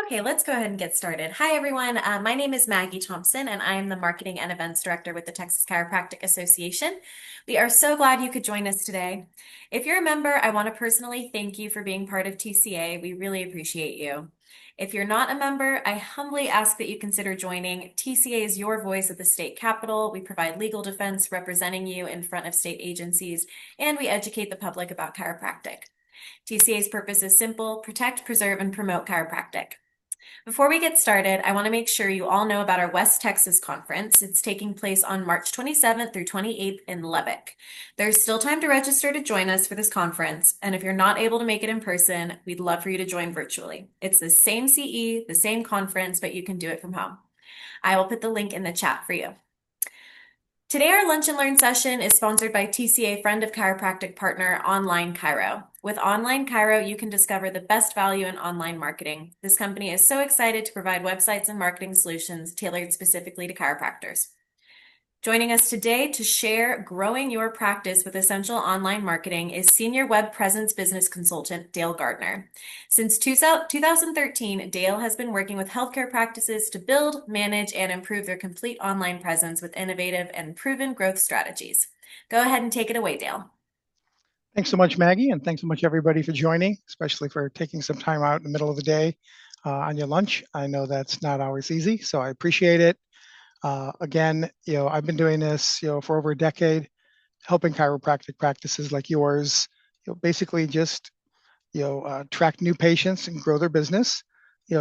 Okay, let's go ahead and get started. Hi, everyone. My name is Maggie Thompson, and I am the Marketing and Events Director with the Texas Chiropractic Association. We are so glad you could join us today. If you're a member, I want to personally thank you for being part of TCA. We really appreciate you. If you're not a member, I humbly ask that you consider joining. TCA is your voice at the state capitol. We provide legal defense representing you in front of state agencies, and we educate the public about chiropractic. TCA's purpose is simple: protect, preserve, and promote chiropractic. Before we get started, I want to make sure you all know about our West Texas conference. It's taking place on March 27th through 28th in Lubbock. There's still time to register to join us for this conference, and if you're not able to make it in person, we'd love for you to join virtually. It's the same CE, the same conference, but you can do it from home. I will put the link in the chat for you. Today, our Lunch and Learn session is sponsored by TCA Friend of Chiropractic partner, Online Chiro. With Online Chiro, you can discover the best value in online marketing. This company is so excited to provide websites and marketing solutions tailored specifically to chiropractors. Joining us today to share growing your practice with essential online marketing is Senior Web Presence Business Consultant Dale Gardner. Since 2013, Dale has been working with healthcare practices to build, manage, and improve their complete online presence with innovative and proven growth strategies. Go ahead and take it away, Dale. Thanks so much, Maggie, and thanks so much, everybody, for joining, especially for taking some time out in the middle of the day on your lunch. I know that's not always easy, so I appreciate it. Again, I've been doing this, for over a decade, helping chiropractic practices like yours, basically just, attract new patients and grow their business.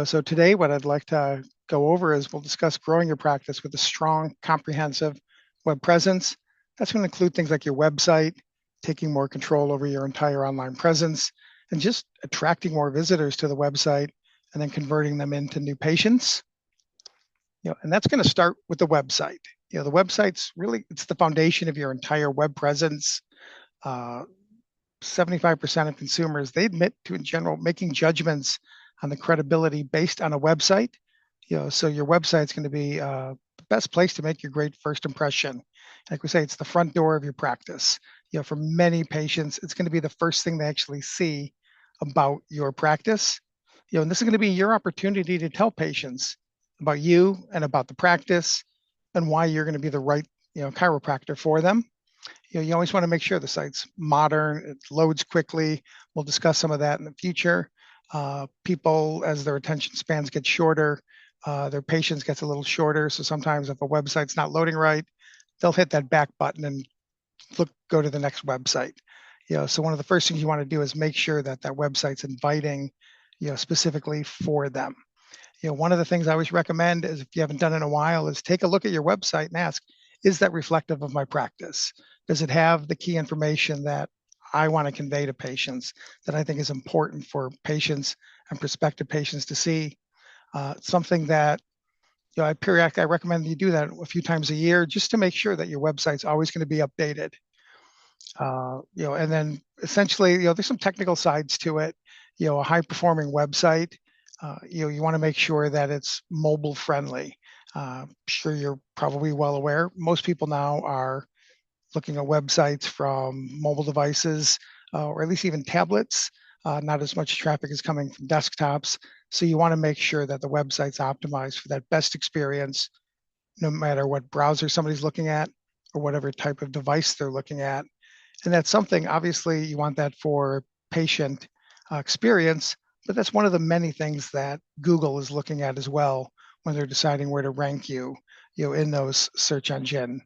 So today, what I'd like to go over is we'll discuss growing your practice with a strong, comprehensive web presence. That's going to include things like your website, taking more control over your entire online presence, and just attracting more visitors to the website and then converting them into new patients. And that's going to start with the website. The website's really, it's the foundation of your entire web presence. 75% of consumers, they admit to, in general, making judgments on the credibility based on a website. So your website's going to be the best place to make your great first impression. Like we say, it's the front door of your practice. For many patients, it's going to be the first thing they actually see about your practice. And this is going to be your opportunity to tell patients about you and about the practice and why you're going to be the right, chiropractor for them. You always want to make sure the site's modern, it loads quickly. We'll discuss some of that in the future. People, as their attention spans get shorter, their patience gets a little shorter. So sometimes if a website's not loading right, they'll hit that back button and go to the next website. So one of the first things you want to do is make sure that that website's inviting, specifically for them. One of the things I always recommend is, if you haven't done it in a while, is take a look at your website and ask, is that reflective of my practice? Does it have the key information that I want to convey to patients that I think is important for patients and prospective patients to see? Something that I recommend you do that a few times a year, just to make sure that your website's always going to be updated. And then essentially, there's some technical sides to it. A high performing website, you want to make sure that it's mobile friendly. Sure, you're probably well aware, most people now are looking at websites from mobile devices, or at least even tablets. Not as much traffic is coming from desktops. So you want to make sure that the website's optimized for that best experience, no matter what browser somebody's looking at or whatever type of device they're looking at. And that's something, obviously, you want that for patient experience, but that's one of the many things that Google is looking at as well when they're deciding where to rank you, in those search engine,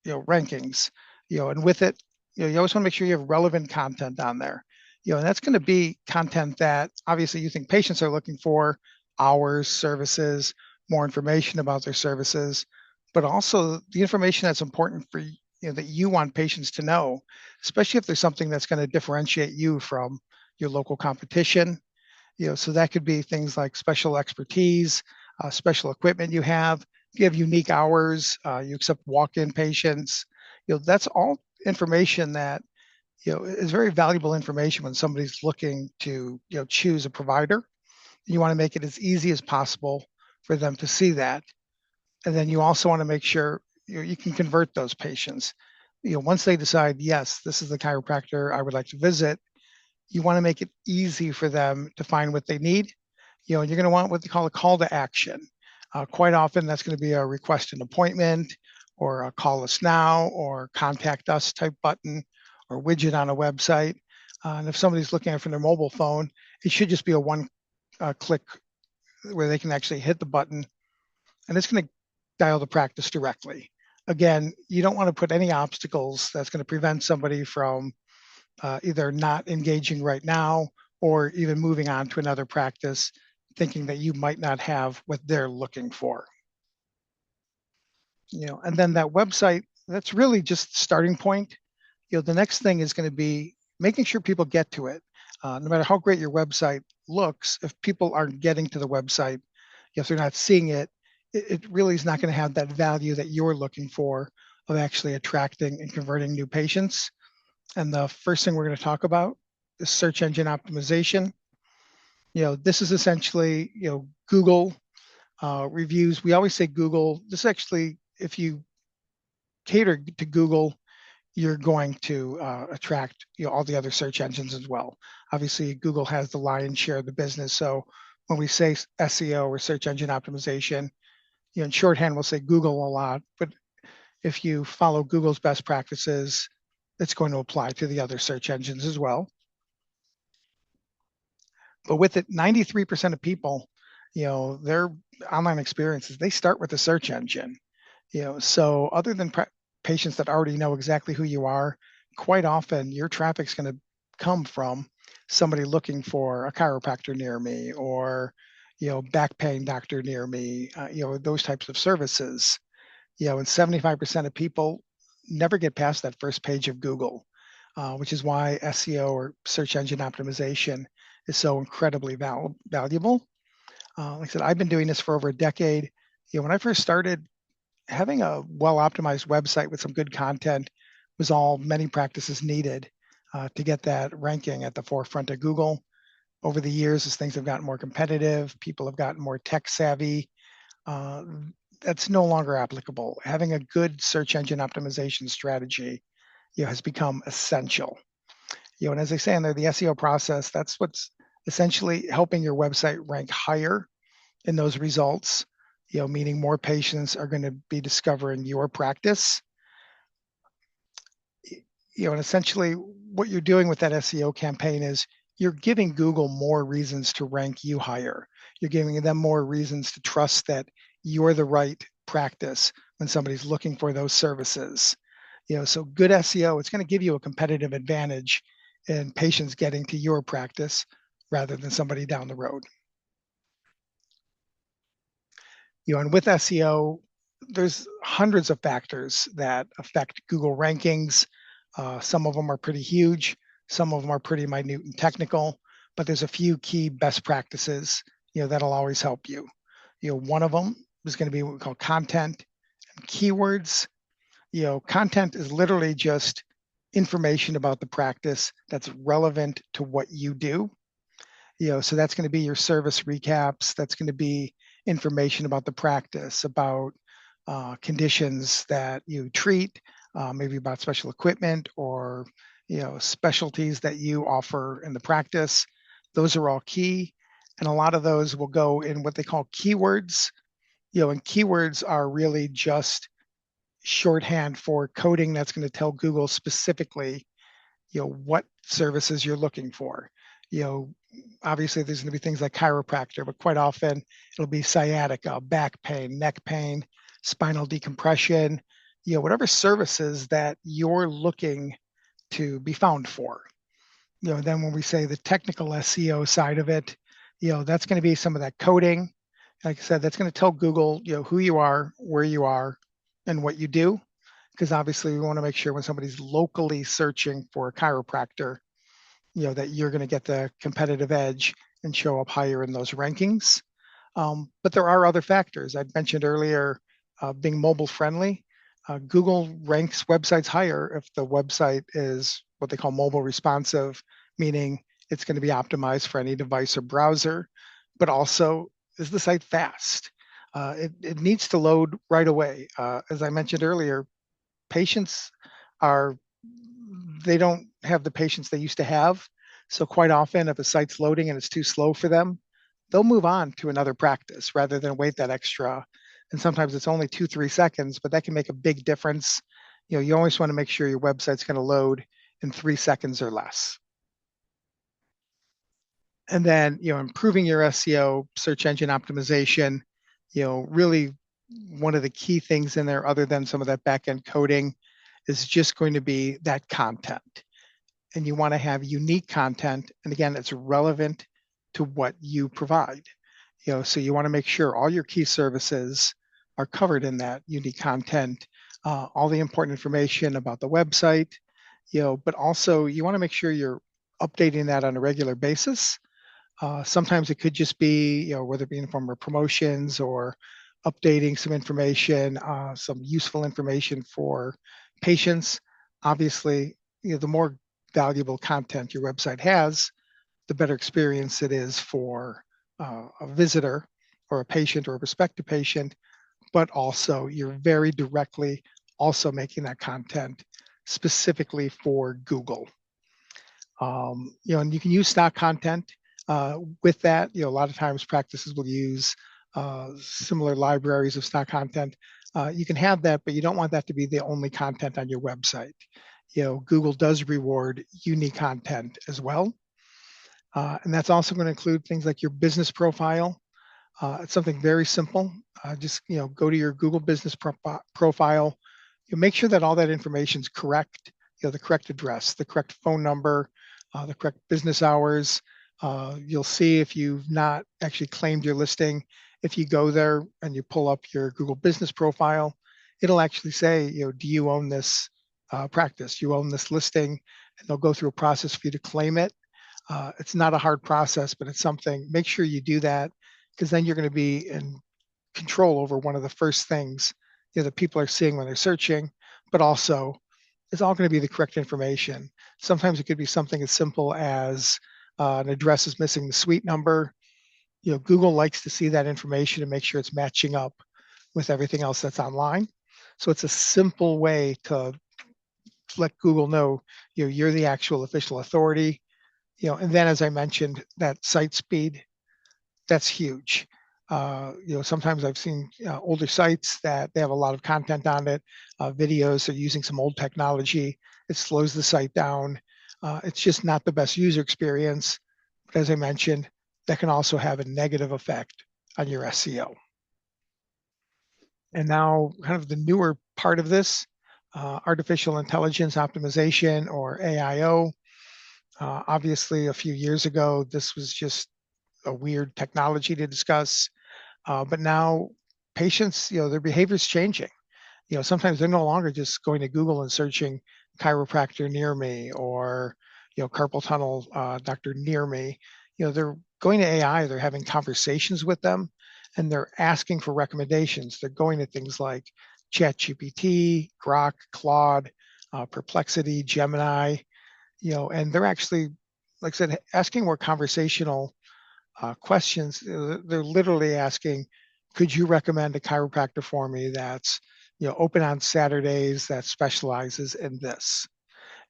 rankings. And with it, you always want to make sure you have relevant content on there. And that's going to be content that obviously you think patients are looking for: hours, services, more information about their services, but also the information that's important for that you want patients to know, especially if there's something that's going to differentiate you from your local competition. So that could be things like special expertise, special equipment you have. If you have unique hours, you accept walk-in patients. That's all information that is very valuable information when somebody's looking to choose a provider. You want to make it as easy as possible for them to see that, and then you also want to make sure you can convert those patients. Once they decide, yes, this is the chiropractor I would like to visit, you want to make it easy for them to find what they need. And you're going to want what they call a call to action. Quite often, that's going to be a request an appointment or a call us now or contact us type button or widget on a website. And if somebody's looking at it from their mobile phone, it should just be a one click where they can actually hit the button and it's going to dial the practice directly. Again, you don't want to put any obstacles that's going to prevent somebody from either not engaging right now or even moving on to another practice, thinking that you might not have what they're looking for. And then that website, that's really just the starting point. The next thing is going to be making sure people get to it. No matter how great your website looks, if people aren't getting to the website, if they're not seeing it, it really is not going to have that value that you're looking for of actually attracting and converting new patients. And the first thing we're going to talk about is search engine optimization. This is essentially, Google reviews. We always say Google. This actually, if you cater to Google, you're going to attract all the other search engines as well. Obviously, Google has the lion's share of the business. So when we say SEO or search engine optimization, in shorthand, we'll say Google a lot. But if you follow Google's best practices, it's going to apply to the other search engines as well. But with it, 93% of people, their online experiences, they start with the search engine. So other than patients that already know exactly who you are, quite often your traffic's going to come from somebody looking for a chiropractor near me or, back pain doctor near me, those types of services. And 75% of people never get past that first page of Google, which is why SEO or search engine optimization is so incredibly valuable. Like I said, I've been doing this for over a decade. When I first started, having a well-optimized website with some good content was all many practices needed to get that ranking at the forefront of Google. Over the years, as things have gotten more competitive, people have gotten more tech savvy. Uh, that's no longer applicable. Having a good search engine optimization strategy, has become essential. And as I say in there, the SEO process, that's what's essentially helping your website rank higher in those results, meaning more patients are going to be discovering your practice. And essentially what you're doing with that SEO campaign is you're giving Google more reasons to rank you higher. You're giving them more reasons to trust that you're the right practice when somebody's looking for those services. So good SEO, it's going to give you a competitive advantage in patients getting to your practice rather than somebody down the road. And with SEO, there's hundreds of factors that affect Google rankings. Some of them are pretty huge. Some of them are pretty minute and technical, but there's a few key best practices, that'll always help you. One of them is going to be what we call content and keywords. Content is literally just information about the practice that's relevant to what you do. So that's going to be your service recaps. That's going to be information about the practice, about conditions that you treat, maybe about special equipment or specialties that you offer in the practice. Those are all key, and a lot of those will go in what they call keywords. And keywords are really just shorthand for coding that's going to tell Google specifically, what services you're looking for. Obviously there's going to be things like chiropractor, but quite often it'll be sciatica, back pain, neck pain, spinal decompression, whatever services that you're looking to be found for. Then when we say the technical SEO side of it, that's going to be some of that coding. Like I said, that's going to tell Google, who you are, where you are, and what you do. Because obviously we want to make sure when somebody's locally searching for a chiropractor, that you're going to get the competitive edge and show up higher in those rankings. But there are other factors. I mentioned earlier being mobile friendly. Google ranks websites higher if the website is what they call mobile responsive, meaning it's going to be optimized for any device or browser, but also is the site fast? It needs to load right away. As I mentioned earlier, patients are, they don't have the patience they used to have. So quite often if a site's loading and it's too slow for them, they'll move on to another practice rather than wait that extra. And sometimes it's only 2, 3 seconds, but that can make a big difference. You always want to make sure your website's going to load in 3 seconds or less. And then, improving your SEO, search engine optimization, really one of the key things in there, other than some of that back end coding, is just going to be that content. And you want to have unique content. And again, it's relevant to what you provide. So you want to make sure all your key services are covered in that unique content, all the important information about the website, but also you want to make sure you're updating that on a regular basis. Sometimes it could just be, whether it be in the form of promotions or updating some information, some useful information for patients. Obviously, the more valuable content your website has, the better experience it is for a visitor or a patient or a prospective patient, but also you're very directly also making that content specifically for Google. And you can use stock content with that. A lot of times practices will use similar libraries of stock content. You can have that, but you don't want that to be the only content on your website. Google does reward unique content as well. And that's also going to include things like your business profile. It's something very simple. Just go to your Google business profile. Make sure that all that information is correct. The correct address, the correct phone number, the correct business hours. You'll see if you've not actually claimed your listing. If you go there and you pull up your Google business profile, it'll actually say, do you own this practice? You own this listing, and they'll go through a process for you to claim it. It's not a hard process, but it's something. Make sure you do that, because then you're going to be in control over one of the first things that people are seeing when they're searching, but also it's all going to be the correct information. Sometimes it could be something as simple as an address is missing the suite number. Google likes to see that information and make sure it's matching up with everything else that's online. So it's a simple way to let Google know you're the actual official authority. And then, as I mentioned, that site speed, that's huge. Sometimes I've seen older sites that they have a lot of content on it, videos, they're using some old technology. It slows the site down. It's just not the best user experience. But as I mentioned, that can also have a negative effect on your SEO. And now, kind of the newer part of this, artificial intelligence optimization, or AIO. Obviously, a few years ago, this was just a weird technology to discuss. But now patients, their behavior is changing. Sometimes they're no longer just going to Google and searching chiropractor near me, or, carpal tunnel doctor near me. They're going to AI, they're having conversations with them, and they're asking for recommendations. They're going to things like ChatGPT, Grok, Claude, Perplexity, Gemini, and they're actually, like I said, asking more conversational questions. They're literally asking, could you recommend a chiropractor for me that's open on Saturdays, that specializes in this?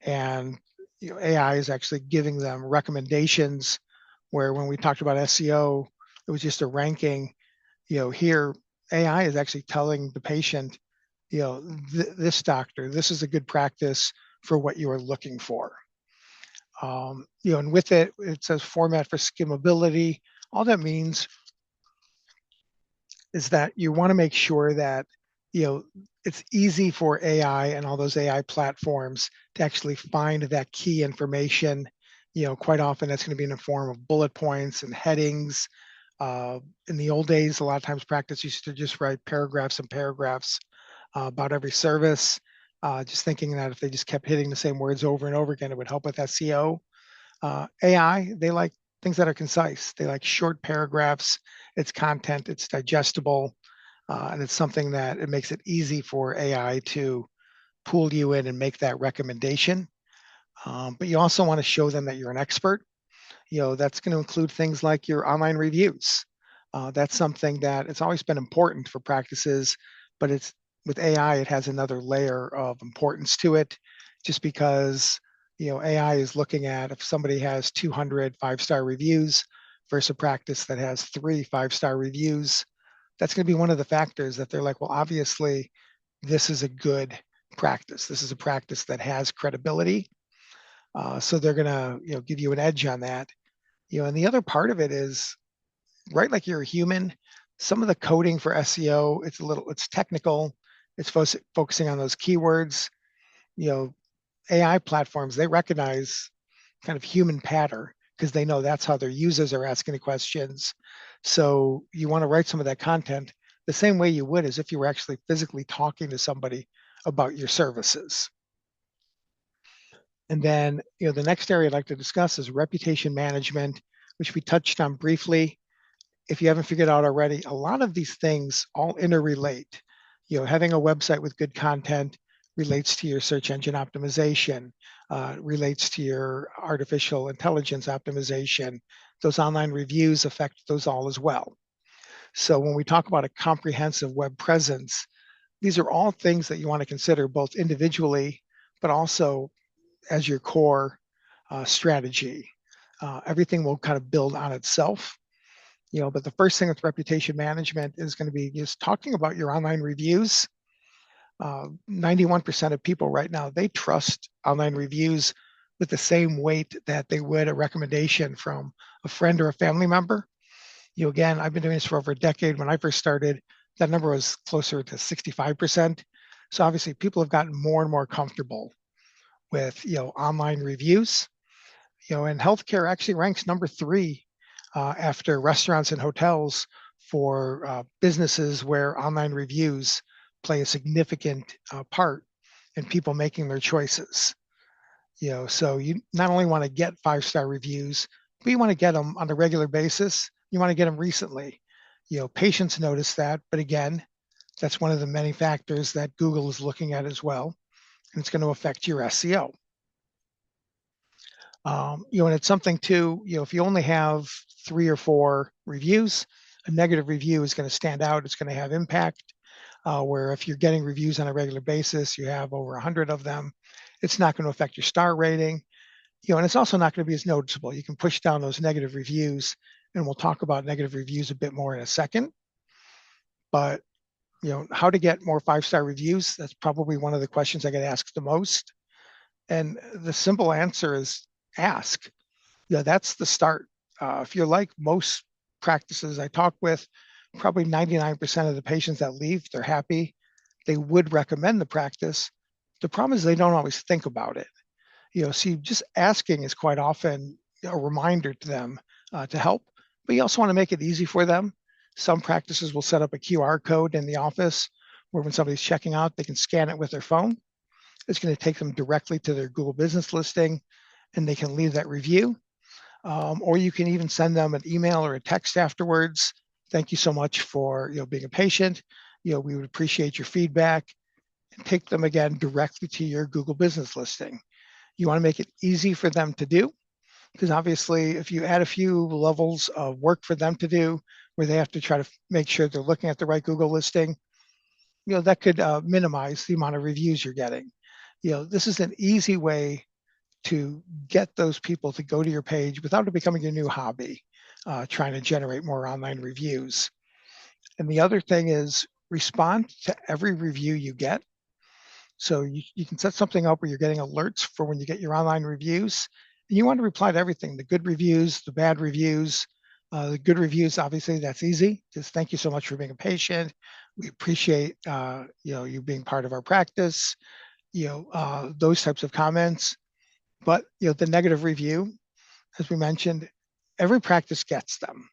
And AI is actually giving them recommendations, where when we talked about SEO, it was just a ranking. Here AI is actually telling the patient, this doctor, this is a good practice for what you are looking for. And with it, it says format for skimmability. All that means is that you want to make sure that, it's easy for AI and all those AI platforms to actually find that key information. Quite often that's going to be in the form of bullet points and headings. In the old days, a lot of times practice used to just write paragraphs and paragraphs about every service, just thinking that if they just kept hitting the same words over and over again, it would help with SEO. AI, they like things that are concise. They like short paragraphs. It's content, it's digestible, and it's something that it makes it easy for AI to pull you in and make that recommendation. But you also want to show them that you're an expert. That's going to include things like your online reviews. That's something that it's always been important for practices, but it's with AI, it has another layer of importance to it, just because AI is looking at if somebody has 200 5-star reviews versus a practice that has 3 5-star reviews, that's going to be one of the factors that they're like, well, obviously, this is a good practice. This is a practice that has credibility. So they're going to, give you an edge on that. And the other part of it is, right, like you're a human, some of the coding for SEO, it's technical. It's focusing on those keywords. You know, AI platforms, they recognize kind of human pattern because they know that's how their users are asking the questions. So you want to write some of that content the same way you would as if you were actually physically talking to somebody about your services. And then, the next area I'd like to discuss is reputation management, which we touched on briefly. If you haven't figured out already, a lot of these things all interrelate. Having a website with good content relates to your search engine optimization, relates to your artificial intelligence optimization. Those online reviews affect those all as well. So when we talk about a comprehensive web presence, these are all things that you want to consider both individually, but also as your core strategy. Everything will kind of build on itself. But the first thing with reputation management is going to be just talking about your online reviews. 91% of people right now, they trust online reviews with the same weight that they would a recommendation from a friend or a family member. Again, I've been doing this for over a decade. When I first started, that number was closer to 65%. So obviously people have gotten more and more comfortable with, online reviews. And healthcare actually ranks number 3 after restaurants and hotels for businesses where online reviews play a significant part in people making their choices. So you not only want to get 5-star reviews, but you want to get them on a regular basis. You want to get them recently. Patients notice that, but again, that's one of the many factors that Google is looking at as well, and it's going to affect your SEO. And it's something too, if you only have 3 or 4 reviews, a negative review is going to stand out. It's going to have impact. Where if you're getting reviews on a regular basis, you have over 100 of them, it's not going to affect your star rating. And it's also not going to be as noticeable. You can push down those negative reviews, and we'll talk about negative reviews a bit more in a second. But, how to get more 5-star reviews, that's probably one of the questions I get asked the most. And the simple answer is ask. That's the start. If you're like most practices I talk with, probably 99% of the patients that leave, they're happy. They would recommend the practice. The problem is they don't always think about it. So just asking is quite often a reminder to them to help, but you also want to make it easy for them. Some practices will set up a QR code in the office where when somebody's checking out, they can scan it with their phone. It's going to take them directly to their Google business listing, and they can leave that review. Or you can even send them an email or a text afterwards. Thank you so much for being a patient. We would appreciate your feedback, and take them again directly to your Google business listing. You want to make it easy for them to do, because obviously if you add a few levels of work for them to do where they have to try to make sure they're looking at the right Google listing, that could minimize the amount of reviews you're getting. This is an easy way to get those people to go to your page without it becoming a new hobby, trying to generate more online reviews. And the other thing is respond to every review you get. So you can set something up where you're getting alerts for when you get your online reviews. And you want to reply to everything, the good reviews, the bad reviews. The good reviews, obviously, that's easy. Just thank you so much for being a patient. We appreciate you being part of our practice. Those types of comments. But the negative review, as we mentioned, every practice gets them.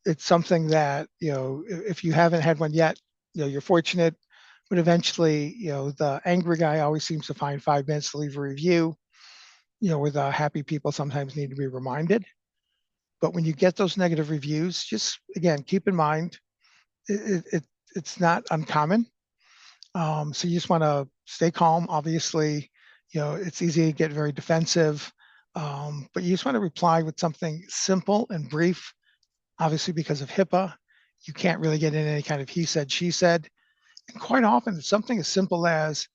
It's something that if you haven't had one yet, you're fortunate. But eventually, the angry guy always seems to find 5 minutes to leave a review. Where the happy people sometimes need to be reminded. But when you get those negative reviews, just again keep in mind it's not uncommon. So you just want to stay calm. Obviously, it's easy to get very defensive, but you just want to reply with something simple and brief. Obviously, because of HIPAA, you can't really get in any kind of he said, she said. And quite often, it's something as simple as,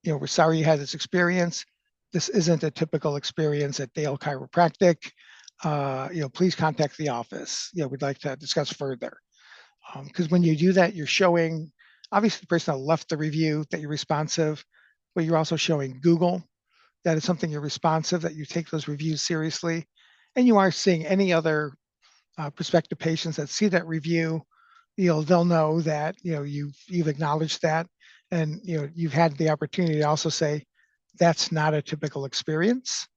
we're sorry you had this experience. This isn't a typical experience at Dale Chiropractic. please contact the office. We'd like to discuss further. Because when you do that, you're showing obviously the person that left the review that you're responsive, but you're also showing Google that it's something you're responsive, that you take those reviews seriously, and you are seeing any other prospective patients that see that review. They'll know that you've acknowledged that, and you've had the opportunity to also say that's not a typical experience.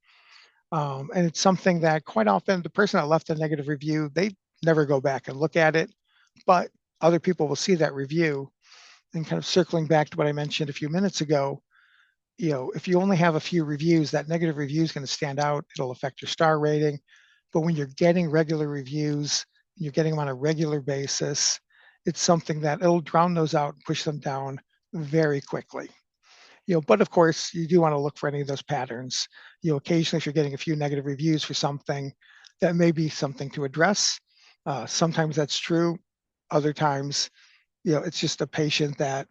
And it's something that quite often the person that left the negative review, they never go back and look at it, but other people will see that review. And kind of circling back to what I mentioned a few minutes ago, if you only have a few reviews, that negative review is going to stand out. It'll affect your star rating. But when you're getting regular reviews, you're getting them on a regular basis, it's something that it'll drown those out and push them down very quickly. But of course, you do want to look for any of those patterns. Occasionally, if you're getting a few negative reviews for something, that may be something to address. Sometimes that's true. Other times, it's just a patient that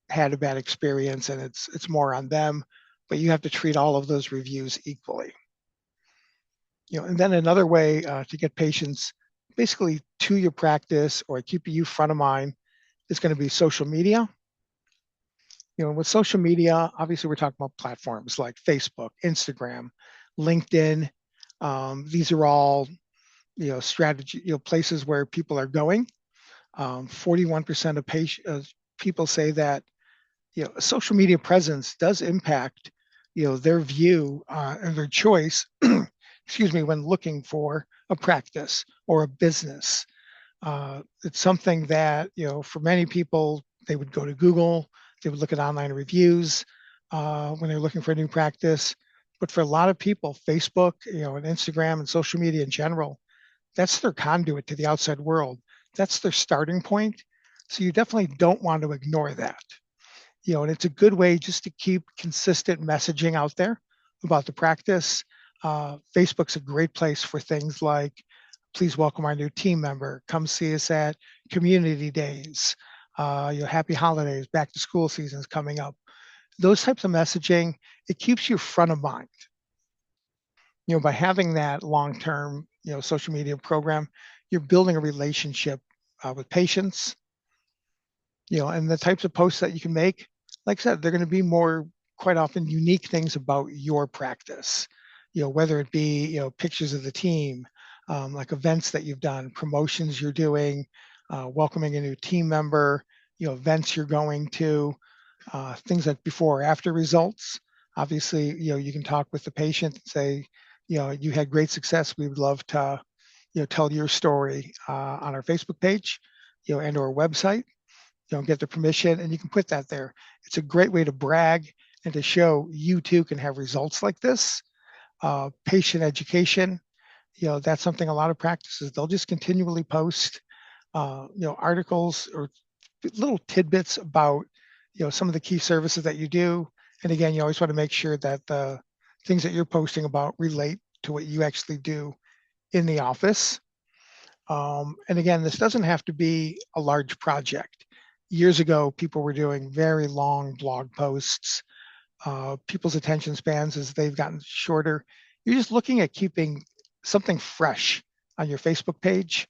had a bad experience and it's more on them, but you have to treat all of those reviews equally. And then another way to get patients basically to your practice or keep you front of mind is going to be social media. With social media, obviously we're talking about platforms like Facebook, Instagram, LinkedIn. These are all, strategy, places where people are going. 41% of people say that, social media presence does impact, their view and their choice, excuse me, when looking for a practice or a business. It's something that, for many people, they would go to Google, they would look at online reviews when they're looking for a new practice. But for a lot of people, Facebook, and Instagram and social media in general, that's their conduit to the outside world. That's their starting point. So you definitely don't want to ignore that. And it's a good way just to keep consistent messaging out there about the practice. Facebook's a great place for things like, please welcome our new team member. Come see us at community days. Happy holidays, back to school season's coming up. Those types of messaging, it keeps you front of mind. By having that long-term, social media program, you're building a relationship with patients, and the types of posts that you can make, like I said, they're going to be more quite often unique things about your practice, whether it be, pictures of the team, like events that you've done, promotions you're doing, welcoming a new team member, events you're going to, things like before or after results. Obviously, you can talk with the patient and say, you had great success. We would love to, tell your story on our Facebook page, and our website. Get the permission, and you can put that there. It's a great way to brag and to show you too can have results like this. Patient education, that's something a lot of practices, they'll just continually post, articles or little tidbits about, some of the key services that you do. And again, you always want to make sure that the things that you're posting about relate to what you actually do in the office. And again, this doesn't have to be a large project. Years ago, people were doing very long blog posts. People's attention spans, as they've gotten shorter, you're just looking at keeping something fresh on your Facebook page.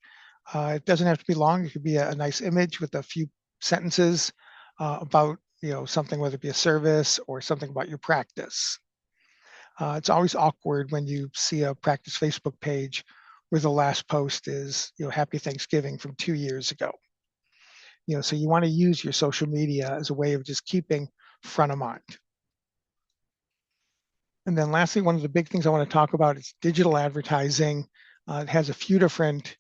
It doesn't have to be long. It could be a nice image with a few sentences about, something, whether it be a service or something about your practice. It's always awkward when you see a practice Facebook page where the last post is, Happy Thanksgiving from 2 years ago. So you want to use your social media as a way of just keeping front of mind. And then lastly, one of the big things I want to talk about is digital advertising. It has a few different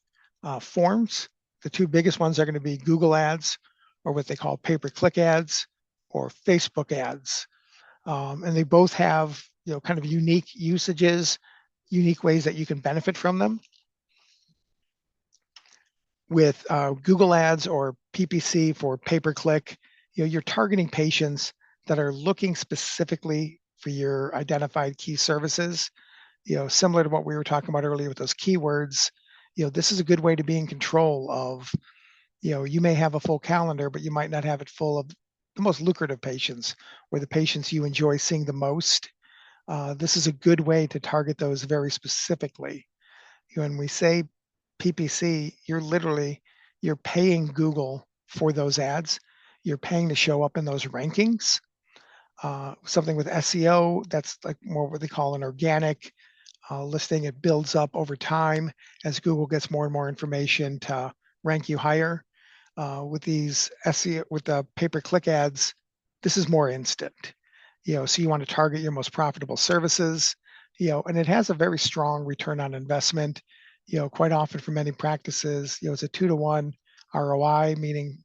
forms. The two biggest ones are going to be Google ads, or what they call pay-per-click ads, or Facebook ads. And they both have, kind of unique usages, unique ways that you can benefit from them. With Google ads or PPC for pay-per-click, you're targeting patients that are looking specifically for your identified key services. Similar to what we were talking about earlier with those keywords, this is a good way to be in control of, you may have a full calendar, but you might not have it full of the most lucrative patients or the patients you enjoy seeing the most. This is a good way to target those very specifically. When we say PPC, you're paying Google for those ads. You're paying to show up in those rankings. Something with SEO, that's like more what they call an organic listing. It builds up over time as Google gets more and more information to rank you higher. With these SEO, with the pay-per-click ads, this is more instant. So you want to target your most profitable services, and it has a very strong return on investment. Quite often for many practices, it's a 2-to-1 ROI, meaning,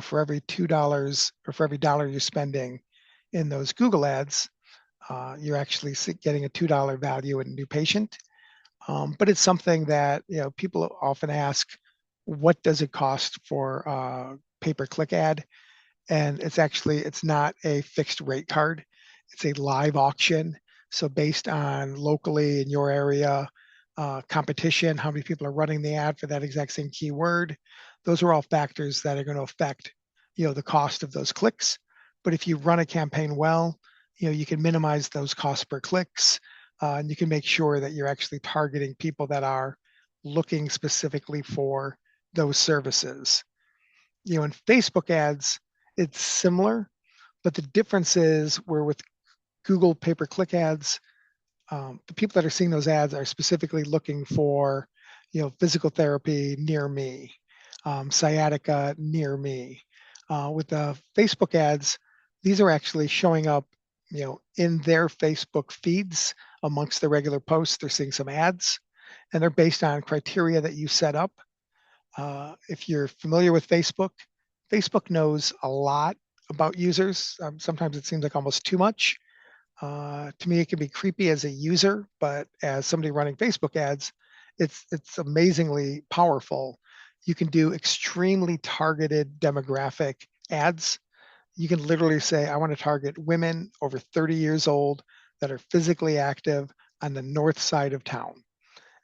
for every $2 or for every dollar you're spending in those Google ads, you're actually getting a $2 value in a new patient. But it's something that, people often ask, what does it cost for a pay-per-click ad? And it's not a fixed rate card. It's a live auction. So based on locally in your area, competition, how many people are running the ad for that exact same keyword, those are all factors that are going to affect, the cost of those clicks. But if you run a campaign well, you can minimize those costs per clicks, and you can make sure that you're actually targeting people that are looking specifically for those services. In Facebook ads, it's similar, but the difference is where with Google pay-per-click ads, the people that are seeing those ads are specifically looking for, physical therapy near me, sciatica near me. With the Facebook ads, these are actually showing up, in their Facebook feeds amongst the regular posts. They're seeing some ads, and they're based on criteria that you set up. If you're familiar with Facebook, Facebook knows a lot about users. Sometimes it seems like almost too much. To me, it can be creepy as a user, but as somebody running Facebook ads, it's amazingly powerful. You can do extremely targeted demographic ads. You can literally say, I want to target women over 30 years old that are physically active on the north side of town.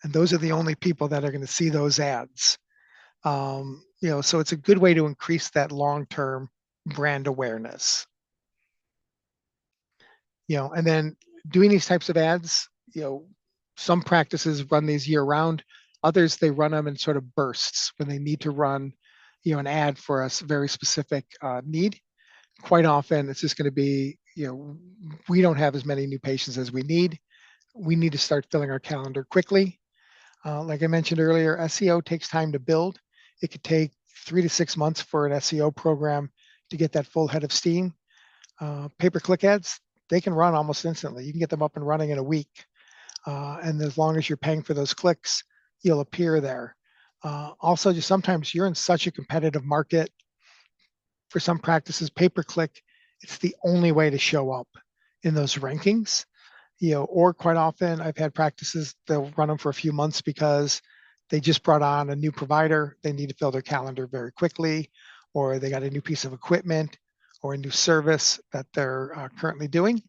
And those are the only people that are going to see those ads. So it's a good way to increase that long-term brand awareness. And then doing these types of ads, some practices run these year round. Others, they run them in sort of bursts when they need to run, an ad for a very specific need. Quite often, it's just going to be, we don't have as many new patients as we need. We need to start filling our calendar quickly. Like I mentioned earlier, SEO takes time to build. It could take 3 to 6 months for an SEO program to get that full head of steam. Pay-per-click ads, they can run almost instantly. You can get them up and running in a week. And as long as you're paying for those clicks, you'll appear there. Also, just sometimes you're in such a competitive market. For some practices, pay-per-click, it's the only way to show up in those rankings. Or quite often I've had practices, they'll run them for a few months because they just brought on a new provider. They need to fill their calendar very quickly, or they got a new piece of equipment or a new service that they're currently doing,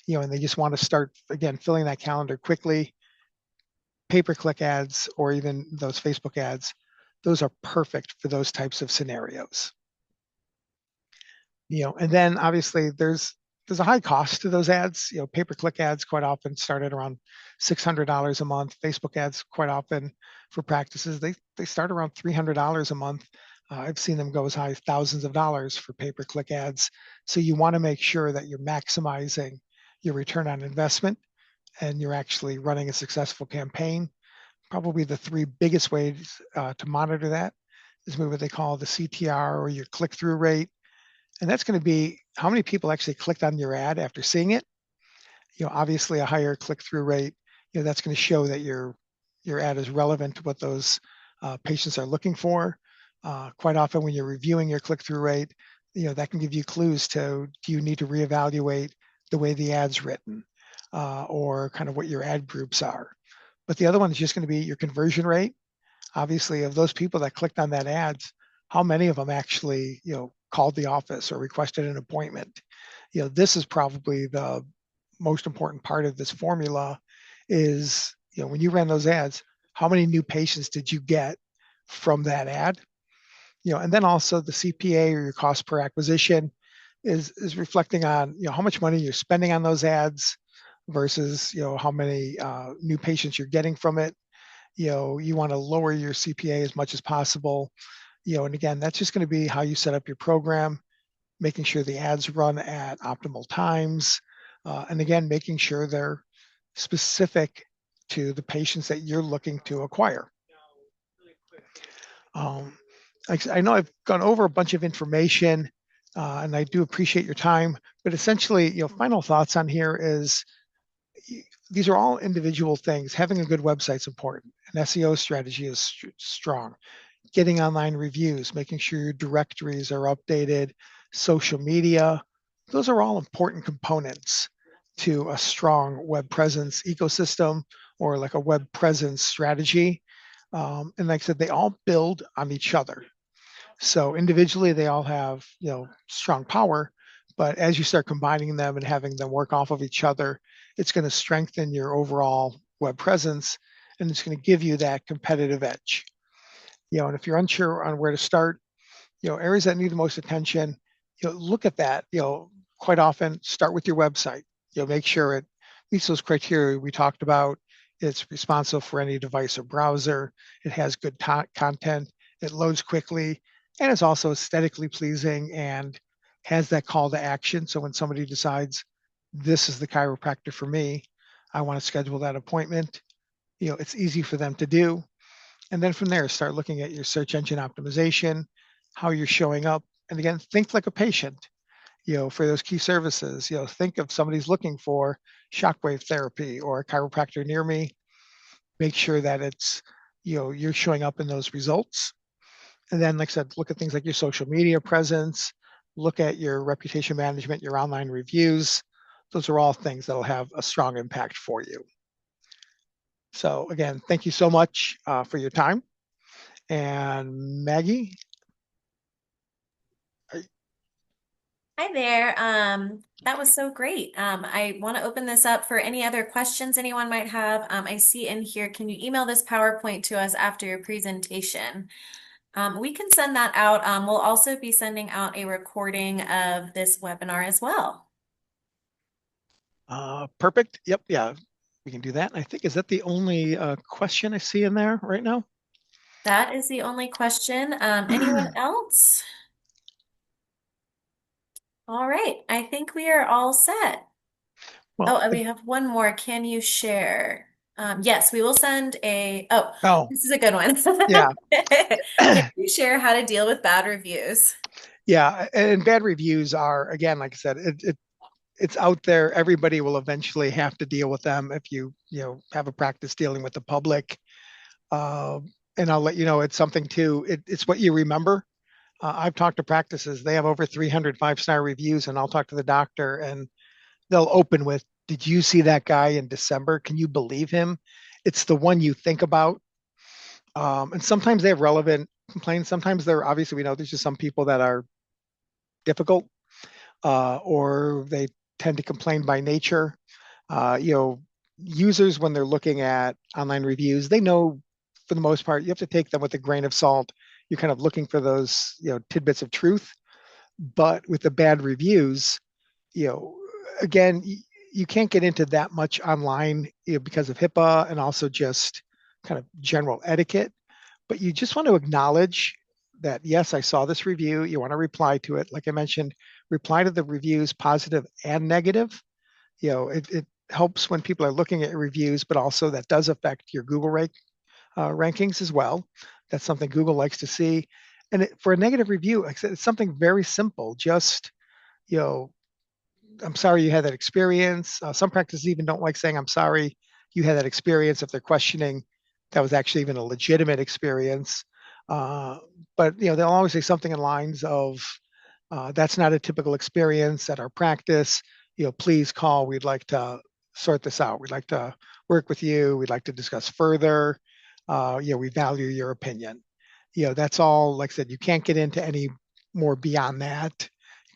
and they just want to start, again, filling that calendar quickly. Pay-per-click ads or even those Facebook ads, those are perfect for those types of scenarios. And then obviously there's a high cost to those ads. Pay-per-click ads quite often start at around $600 a month. Facebook ads quite often for practices, they start around $300 a month. I've seen them go as high as thousands of dollars for pay-per-click ads. So you want to make sure that you're maximizing your return on investment and you're actually running a successful campaign. Probably the three biggest ways to monitor that is what they call the CTR, or your click-through rate. And that's going to be how many people actually clicked on your ad after seeing it. Obviously a higher click-through rate, that's going to show that your ad is relevant to what those patients are looking for. Quite often when you're reviewing your click-through rate, that can give you clues to, do you need to reevaluate the way the ad's written, or kind of what your ad groups are. But the other one is just going to be your conversion rate. Obviously, of those people that clicked on that ad, how many of them actually, called the office or requested an appointment? This is probably the most important part of this formula is, when you ran those ads, how many new patients did you get from that ad? And then also the CPA, or your cost per acquisition, is reflecting on, how much money you're spending on those ads versus, how many new patients you're getting from it. You want to lower your CPA as much as possible. And again, that's just going to be how you set up your program, making sure the ads run at optimal times. And again, making sure they're specific to the patients that you're looking to acquire. Um, I know I've gone over a bunch of information, and I do appreciate your time. But essentially, final thoughts on here is these are all individual things. Having a good website is important. An SEO strategy is strong. Getting online reviews, making sure your directories are updated, social media, those are all important components to a strong web presence ecosystem or like a web presence strategy. And like I said, they all build on each other. So individually, they all have strong power, but as you start combining them and having them work off of each other, it's going to strengthen your overall web presence, and it's going to give you that competitive edge. And if you're unsure on where to start, areas that need the most attention, look at that. Quite often start with your website. Make sure it meets those criteria we talked about. It's responsive for any device or browser. It has good content. It loads quickly, and it's also aesthetically pleasing and has that call to action. So when somebody decides this is the chiropractor for me, I want to schedule that appointment. It's easy for them to do. And then from there, start looking at your search engine optimization, how you're showing up. And again, think like a patient, for those key services. Think of somebody's looking for shockwave therapy or a chiropractor near me. Make sure that you're showing up in those results. And then, like I said, look at things like your social media presence, look at your reputation management, your online reviews. Those are all things that'll have a strong impact for you. So again, thank you so much for your time. And Maggie, Hi there. That was so great. I want to open this up for any other questions anyone might have. I see in here, can you email this PowerPoint to us after your presentation? We can send that out. We'll also be sending out a recording of this webinar as well. perfect. Yep, yeah, we can do that. I think, is that the only question I see in there right now? That is the only question. Anyone else? All right. I think we are all set. Oh, Well, and we have one more. Can you share? Yes, we will send oh, oh, this is a good one. yeah. Can you share how to deal with bad reviews? Yeah, and bad reviews are, again, like I said, it's out there. Everybody will eventually have to deal with them if you have a practice dealing with the public. Uh, and I'll let you know, it's something too. It's what you remember. I've talked to practices; they have over 300 5-star reviews, and I'll talk to the doctor, and they'll open with, "Did you see that guy in December? Can you believe him?" It's the one you think about. And sometimes they have relevant complaints. Sometimes they're, obviously, we know there's just some people that are difficult, or they tend to complain by nature. Uh, you know, Users, when they're looking at online reviews, they know for the most part you have to take them with a grain of salt. You're kind of looking for those tidbits of truth. But with the bad reviews, you know, again, you can't get into that much online, because of HIPAA and also just kind of general etiquette. But you just want to acknowledge that, yes, I saw this review. You want to reply to it. Like I mentioned, reply to the reviews, positive and negative. It helps when people are looking at reviews, but also that does affect your Google rankings as well. That's something Google likes to see. And for a negative review, like I said, it's something very simple. Just, you know, I'm sorry you had that experience. Some practices even don't like saying, I'm sorry you had that experience, if they're questioning that was actually even a legitimate experience. Uh, but they'll always say something in lines of, that's not a typical experience at our practice. Please call. We'd like to sort this out. We'd like to work with you. We'd like to discuss further. We value your opinion. That's all. Like I said, you can't get into any more beyond that,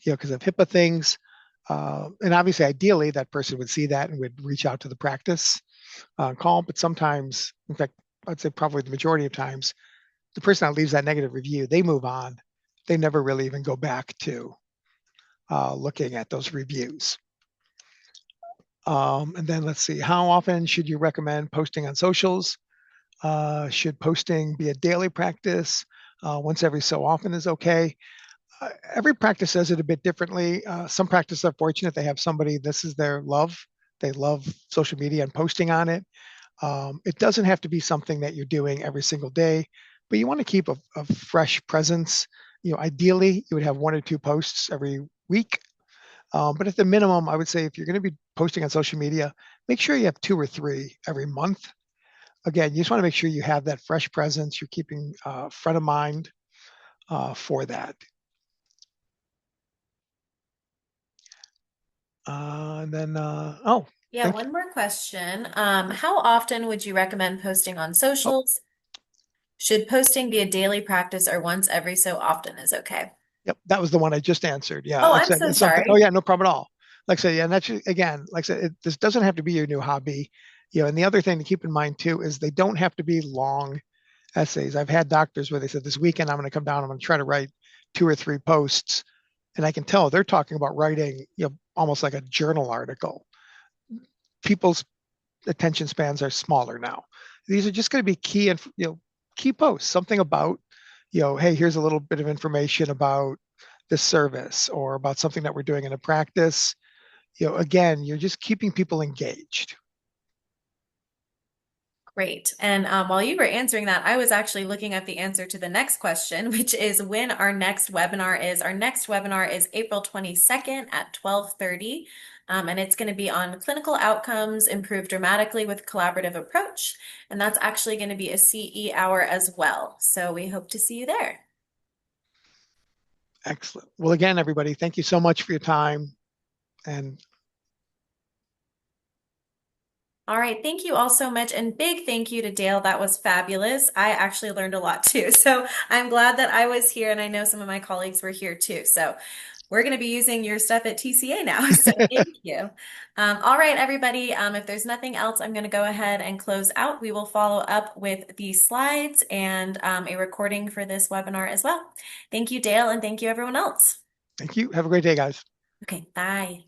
because of HIPAA things. And obviously, ideally, that person would see that and would reach out to the practice call. But sometimes, in fact, I'd say probably the majority of times, the person that leaves that negative review, they move on. They never really even go back to looking at those reviews. And then let's see, how often should you recommend posting on socials? Should posting be a daily practice? Once every so often is okay. Every practice does it a bit differently. Some practices are fortunate they have somebody, this is their love. They love social media and posting on it. It doesn't have to be something that you're doing every single day, but you want to keep a fresh presence. Ideally, you would have 1 or 2 posts every week. But at the minimum, I would say if you're going to be posting on social media, make sure you have 2 or 3 every month. Again, you just want to make sure you have that fresh presence. You're keeping front of mind for that. And then, Yeah, thank you. one more question. How often would you recommend posting on Oh, socials? Should posting be a daily practice or once every so often is okay? yep, that was the one I just answered. Yeah, Oh, like I I'm said, so it's something. Oh, sorry. yeah, no problem at all. Like I said, yeah, and that's again, like I said, this doesn't have to be your new hobby. And the other thing to keep in mind too is they don't have to be long essays. I've had doctors where they said this weekend I'm going to come down, I'm going to try to write 2 or 3 posts, and I can tell they're talking about writing, almost like a journal article. People's attention spans are smaller now. These are just going to be key and key posts, something about, hey, here's a little bit of information about this service or about something that we're doing in a practice. Again, you're just keeping people engaged. Great. And while you were answering that, I was actually looking at the answer to the next question, which is when our next webinar is. Our next webinar is April 22nd at 12:30. And it's going to be on clinical outcomes improved dramatically with collaborative approach. And that's actually going to be a CE hour as well. So we hope to see you there. Excellent. Well, again, everybody, thank you so much for your time. And All right, thank you all so much. And big thank you to Dale. That was fabulous. I actually learned a lot too. So I'm glad that I was here and I know some of my colleagues were here too. So we're going to be using your stuff at TCA now. So thank you. All right, everybody. If there's nothing else, I'm going to go ahead and close out. We will follow up with these slides and a recording for this webinar as well. Thank you, Dale, and thank you, everyone else. thank you. Have a great day, guys. Okay, bye.